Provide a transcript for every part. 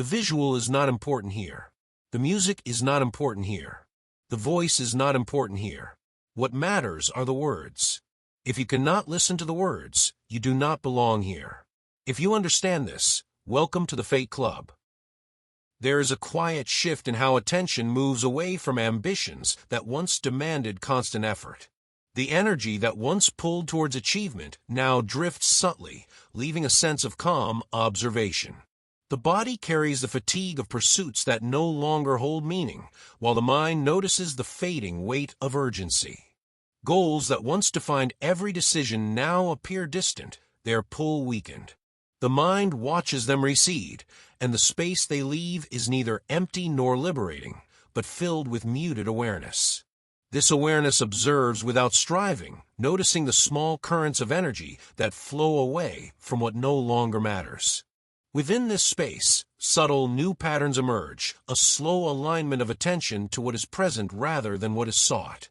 The visual is not important here. The music is not important here. The voice is not important here. What matters are the words. If you cannot listen to the words, you do not belong here. If you understand this, welcome to the Fate Club. There is a quiet shift in how attention moves away from ambitions that once demanded constant effort. The energy that once pulled towards achievement now drifts subtly, leaving a sense of calm observation. The body carries the fatigue of pursuits that no longer hold meaning, while the mind notices the fading weight of urgency. Goals that once defined every decision now appear distant, their pull weakened. The mind watches them recede, and the space they leave is neither empty nor liberating, but filled with muted awareness. This awareness observes without striving, noticing the small currents of energy that flow away from what no longer matters. Within this space, subtle new patterns emerge, a slow alignment of attention to what is present rather than what is sought.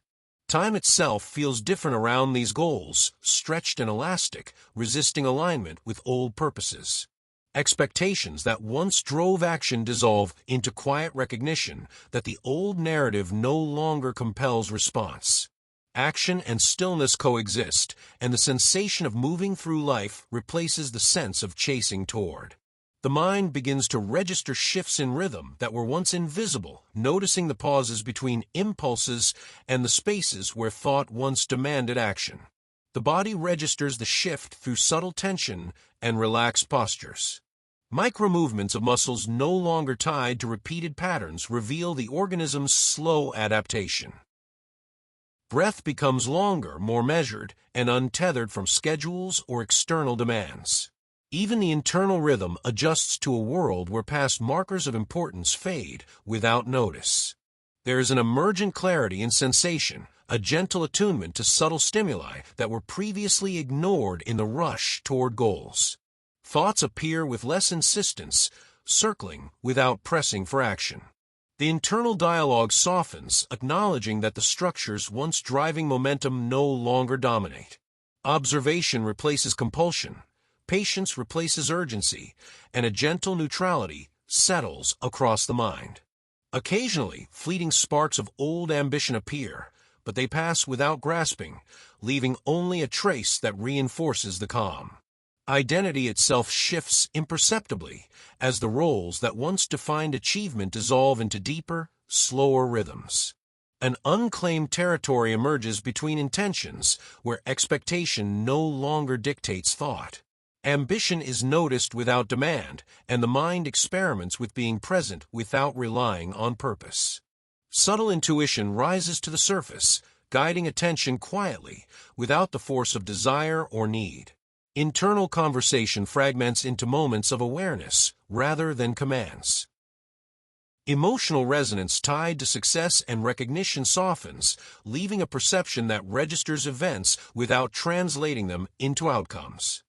Time itself feels different around these goals, stretched and elastic, resisting alignment with old purposes. Expectations that once drove action dissolve into quiet recognition that the old narrative no longer compels response. Action and stillness coexist, and the sensation of moving through life replaces the sense of chasing toward. The mind begins to register shifts in rhythm that were once invisible, noticing the pauses between impulses and the spaces where thought once demanded action. The body registers the shift through subtle tension and relaxed postures. Micro-movements of muscles no longer tied to repeated patterns reveal the organism's slow adaptation. Breath becomes longer, more measured, and untethered from schedules or external demands. Even the internal rhythm adjusts to a world where past markers of importance fade without notice. There is an emergent clarity in sensation, a gentle attunement to subtle stimuli that were previously ignored in the rush toward goals. Thoughts appear with less insistence, circling without pressing for action. The internal dialogue softens, acknowledging that the structures once driving momentum no longer dominate. Observation replaces compulsion. Patience replaces urgency, and a gentle neutrality settles across the mind. Occasionally, fleeting sparks of old ambition appear, but they pass without grasping, leaving only a trace that reinforces the calm. Identity itself shifts imperceptibly as the roles that once defined achievement dissolve into deeper, slower rhythms. An unclaimed territory emerges between intentions where expectation no longer dictates thought. Ambition is noticed without demand, and the mind experiments with being present without relying on purpose. Subtle intuition rises to the surface, guiding attention quietly, without the force of desire or need. Internal conversation fragments into moments of awareness rather than commands. Emotional resonance tied to success and recognition softens, leaving a perception that registers events without translating them into outcomes.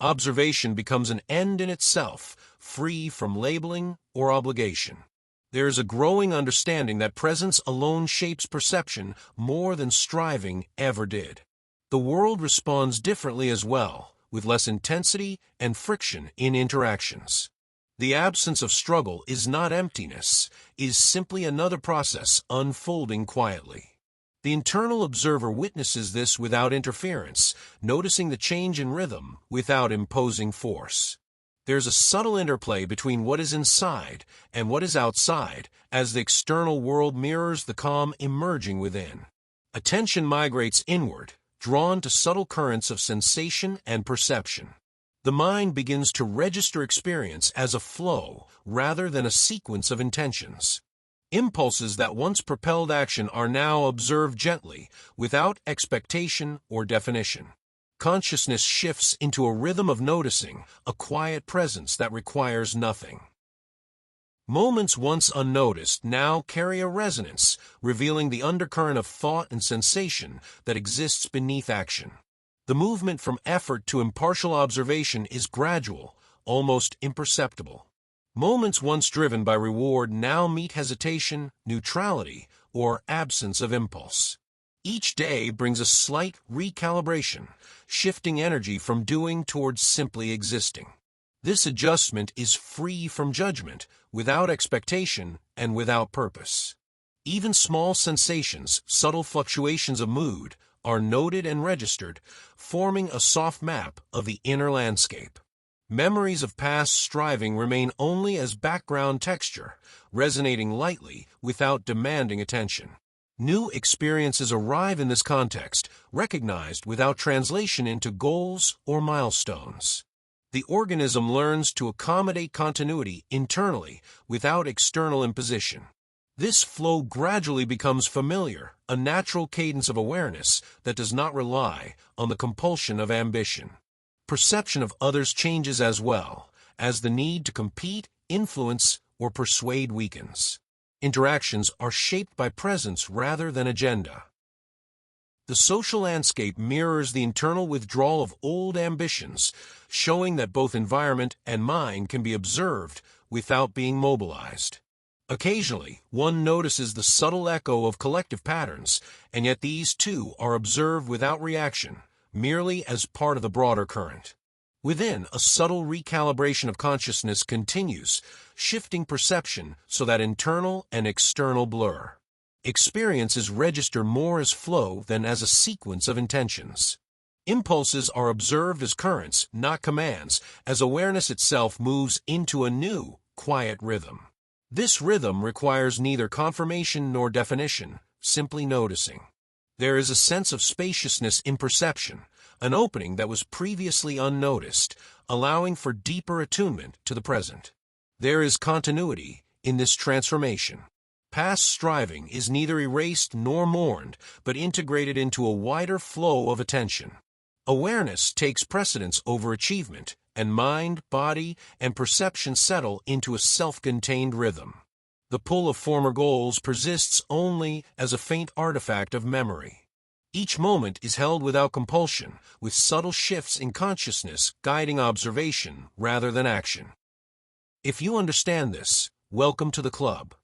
Observation becomes an end in itself, free from labeling or obligation. There is a growing understanding that presence alone shapes perception more than striving ever did. The world responds differently as well, with less intensity and friction in interactions. The absence of struggle is not emptiness, is simply another process unfolding quietly. The internal observer witnesses this without interference, noticing the change in rhythm without imposing force. There's a subtle interplay between what is inside and what is outside as the external world mirrors the calm emerging within. Attention migrates inward, drawn to subtle currents of sensation and perception. The mind begins to register experience as a flow rather than a sequence of intentions. Impulses that once propelled action are now observed gently, without expectation or definition. Consciousness shifts into a rhythm of noticing, a quiet presence that requires nothing. Moments once unnoticed now carry a resonance, revealing the undercurrent of thought and sensation that exists beneath action. The movement from effort to impartial observation is gradual, almost imperceptible. Moments once driven by reward now meet hesitation, neutrality, or absence of impulse. Each day brings a slight recalibration, shifting energy from doing towards simply existing. This adjustment is free from judgment, without expectation, and without purpose. Even small sensations, subtle fluctuations of mood, are noted and registered, forming a soft map of the inner landscape. Memories of past striving remain only as background texture, resonating lightly without demanding attention. New experiences arrive in this context, recognized without translation into goals or milestones. The organism learns to accommodate continuity internally without external imposition. This flow gradually becomes familiar, a natural cadence of awareness that does not rely on the compulsion of ambition. Perception of others changes as well, as the need to compete, influence, or persuade weakens. Interactions are shaped by presence rather than agenda. The social landscape mirrors the internal withdrawal of old ambitions, showing that both environment and mind can be observed without being mobilized. Occasionally, one notices the subtle echo of collective patterns, and yet these too are observed without reaction, merely as part of the broader current. Within, a subtle recalibration of consciousness continues, shifting perception so that internal and external blur. Experiences register more as flow than as a sequence of intentions. Impulses are observed as currents, not commands, as awareness itself moves into a new, quiet rhythm. This rhythm requires neither confirmation nor definition, simply noticing. There is a sense of spaciousness in perception, an opening that was previously unnoticed, allowing for deeper attunement to the present. There is continuity in this transformation. Past striving is neither erased nor mourned, but integrated into a wider flow of attention. Awareness takes precedence over achievement, and mind, body, and perception settle into a self-contained rhythm. The pull of former goals persists only as a faint artifact of memory. Each moment is held without compulsion, with subtle shifts in consciousness guiding observation rather than action. If you understand this, welcome to the club.